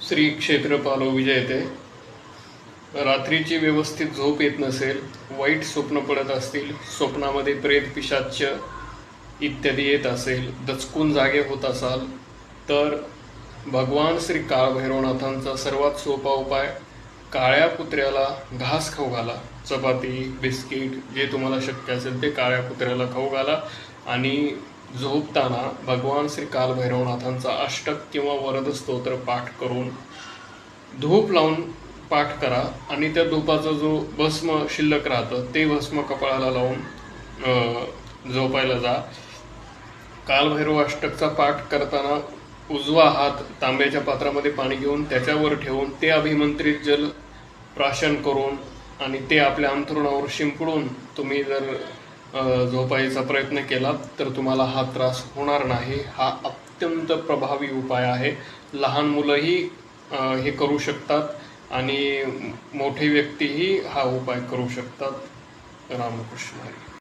श्री क्षेत्रपालो विजयते. रात्रीची व्यवस्थित झोप येत नसेल, वाईट स्वप्न पडत असतील, स्वप्नामध्ये प्रेत पिशाच इत्यादी येत असेल, दचकून जागे होत असाल तर भगवान श्री काळभैरवनाथांचा सर्वात सोपा उपाय, काळ्या कुत्र्याला घास खाऊ घाला. चपाती, बिस्किट जे तुम्हाला शक्य असेल ते काळ्या कुत्र्याला खाऊ घाला आणि झोपताना भगवान श्री कालभैरवनाथांचा अष्टक किंवा वरद स्तोत्र पाठ करून धूप लावून पाठ करा आणि त्या धूपाचा जो भस्म शिल्लक राहतं ते भस्म कपाळाला लावून झोपायला जा. कालभैरव अष्टकचा पाठ करताना उजवा हात तांब्याच्या पात्रामध्ये पाणी घेऊन त्याच्यावर ठेवून ते अभिमंत्रित जल प्राशन करून आणि ते आपल्या अंथरुणावर शिंपडून तुम्ही जर झोपायचा प्रयत्न केला तर तुम्हाला हा त्रास होणार नाही. हा अत्यंत प्रभावी उपाय आहे. लहान मुलंही हे करू शकतात आणि मोठे व्यक्तीही हा उपाय करू शकतात. रामकृष्ण हरी.